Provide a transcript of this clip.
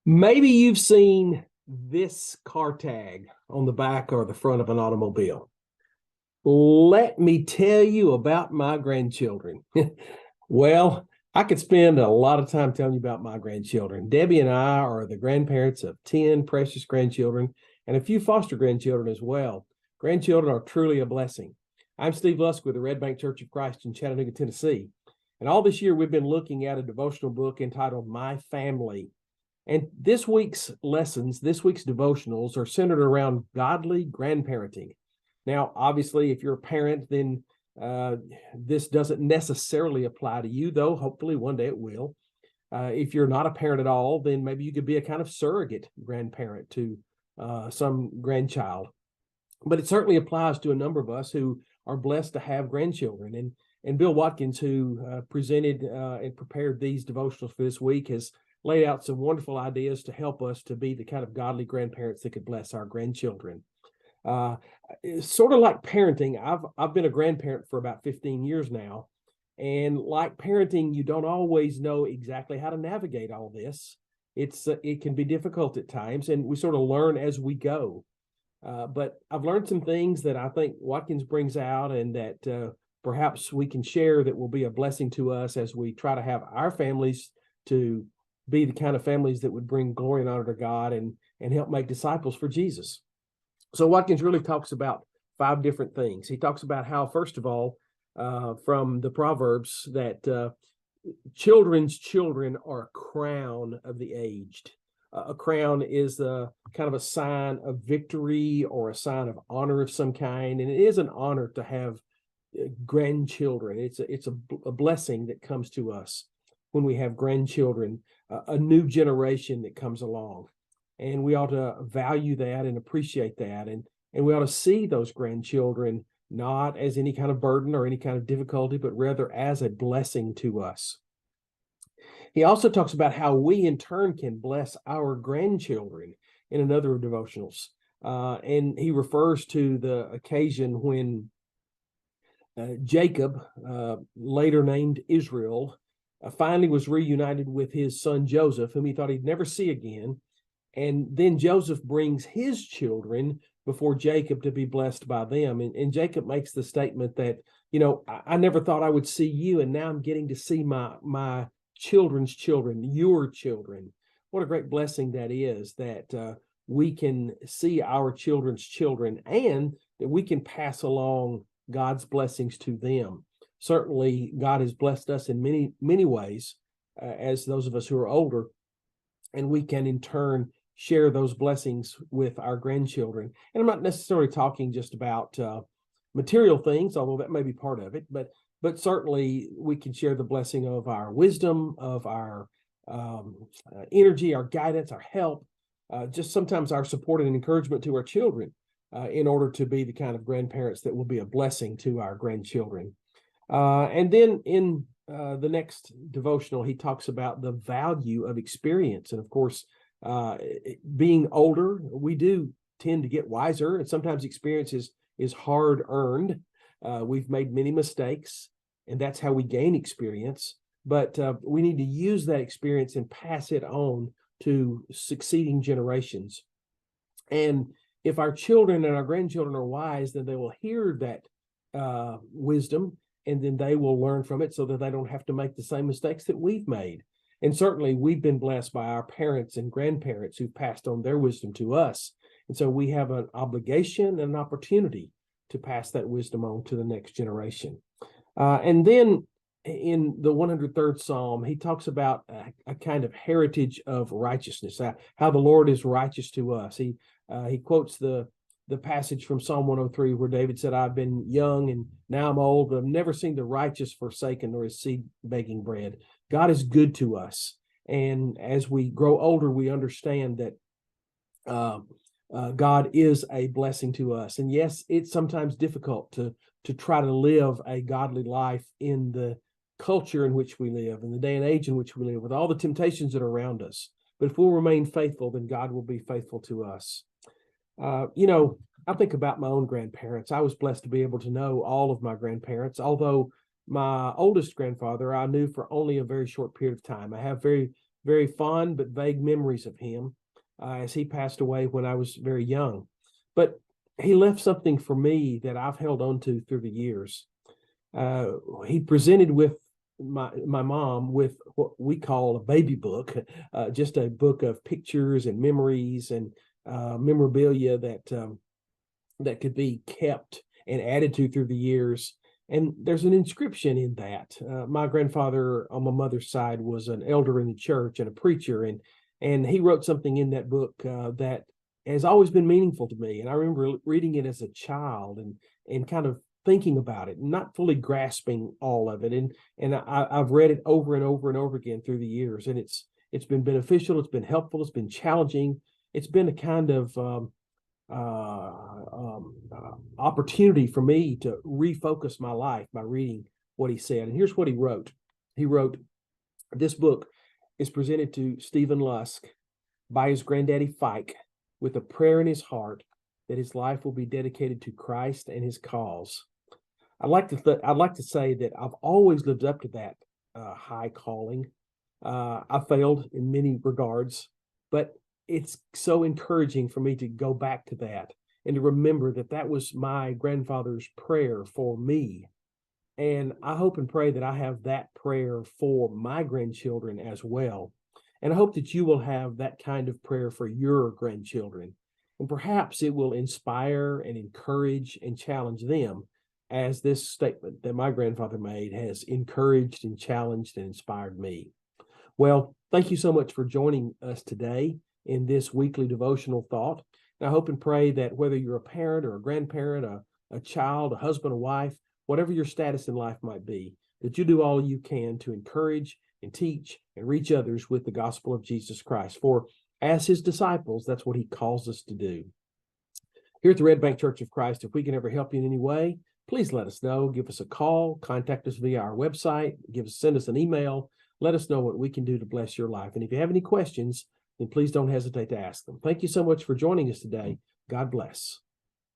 Maybe you've seen this car tag on the back or the front of an automobile. Let me tell you about my grandchildren. Well, I could spend a lot of time telling you about my grandchildren. Debbie and I are the grandparents of 10 precious grandchildren and a few foster grandchildren as well. Grandchildren are truly a blessing. I'm Steve Lusk with the Red Bank Church of Christ in Chattanooga, Tennessee. And all this year, we've been looking at a devotional book entitled My Family. And this week's lessons, this week's devotionals are centered around godly grandparenting. Now, obviously, if you're a parent, then this doesn't necessarily apply to you, though hopefully one day it will. If you're not a parent at all, then maybe you could be a kind of surrogate grandparent to some grandchild. But it certainly applies to a number of us who are blessed to have grandchildren. And Bill Watkins, who presented and prepared these devotionals for this week, has laid out some wonderful ideas to help us to be the kind of godly grandparents that could bless our grandchildren. It's sort of like parenting. I've been a grandparent for about 15 years now. And like parenting, you don't always know exactly how to navigate all this. It can be difficult at times, and we sort of learn as we go. But I've learned some things that I think Watkins brings out and that perhaps we can share that will be a blessing to us as we try to have our families to be the kind of families that would bring glory and honor to God and help make disciples for Jesus. So Watkins really talks about 5 different things. He talks about how, first of all, from the Proverbs, that children's children are a crown of the aged. A crown is a kind of a sign of victory or a sign of honor of some kind, and it is an honor to have grandchildren. It's a blessing that comes to us when we have grandchildren, a new generation that comes along. And we ought to value that and appreciate that. And we ought to see those grandchildren not as any kind of burden or any kind of difficulty, but rather as a blessing to us. He also talks about how we in turn can bless our grandchildren in another of devotionals. And he refers to the occasion when Jacob, later named Israel, finally was reunited with his son Joseph, whom he thought he'd never see again. And then Joseph brings his children before Jacob to be blessed by them. And Jacob makes the statement that, I never thought I would see you, and now I'm getting to see my children's children, your children. What a great blessing that is, that we can see our children's children and that we can pass along God's blessings to them. Certainly, God has blessed us in many, many ways as those of us who are older, and we can in turn share those blessings with our grandchildren. And I'm not necessarily talking just about material things, although that may be part of it, but certainly we can share the blessing of our wisdom, of our energy, our guidance, our help, just sometimes our support and encouragement to our children in order to be the kind of grandparents that will be a blessing to our grandchildren. And then in the next devotional, he talks about the value of experience. And of course, being older, we do tend to get wiser, and sometimes experience is hard earned. We've made many mistakes, and that's how we gain experience. But we need to use that experience and pass it on to succeeding generations. And if our children and our grandchildren are wise, then they will hear that wisdom, and then they will learn from it so that they don't have to make the same mistakes that we've made. And certainly we've been blessed by our parents and grandparents who've passed on their wisdom to us. And so we have an obligation and an opportunity to pass that wisdom on to the next generation. And then in the 103rd Psalm, he talks about a kind of heritage of righteousness, how the Lord is righteous to us. He quotes the passage from Psalm 103 where David said, I've been young and now I'm old, but I've never seen the righteous forsaken nor his seed begging bread. God is good to us. And as we grow older, we understand that God is a blessing to us. And yes, it's sometimes difficult to try to live a godly life in the culture in which we live, in the day and age in which we live, with all the temptations that are around us. But if we'll remain faithful, then God will be faithful to us. I think about my own grandparents. I was blessed to be able to know all of my grandparents, although my oldest grandfather I knew for only a very short period of time. I have very very fond but vague memories of him as he passed away when I was very young. But he left something for me that I've held on to through the years. He presented with my mom with what we call a baby book, just a book of pictures and memories and memorabilia that could be kept and added to through the years. And there's an inscription in that. My grandfather on my mother's side was an elder in the church and a preacher, and he wrote something in that book that has always been meaningful to me. And I remember reading it as a child and kind of thinking about it, not fully grasping all of it. And I've read it over and over and over again through the years, and it's been beneficial, it's been helpful, it's been challenging, it's been a kind of opportunity for me to refocus my life by reading what he said. And here's what he wrote. He wrote, "This book is presented to Stephen Lusk by his granddaddy Fike with a prayer in his heart that his life will be dedicated to Christ and his cause." I'd like to say that I've always lived up to that high calling. I failed in many regards, but it's so encouraging for me to go back to that and to remember that that was my grandfather's prayer for me. And I hope and pray that I have that prayer for my grandchildren as well. And I hope that you will have that kind of prayer for your grandchildren. And perhaps it will inspire and encourage and challenge them, as this statement that my grandfather made has encouraged and challenged and inspired me. Well, thank you so much for joining us today in this weekly devotional thought. And I hope and pray that whether you're a parent or a grandparent, a child, a husband, a wife, whatever your status in life might be, that you do all you can to encourage and teach and reach others with the gospel of Jesus Christ. For as his disciples, that's what he calls us to do. Here at the Red Bank Church of Christ, if we can ever help you in any way, please let us know. Give us a call, contact us via our website, send us an email. Let us know what we can do to bless your life. And if you have any questions, then please don't hesitate to ask them. Thank you so much for joining us today. God bless.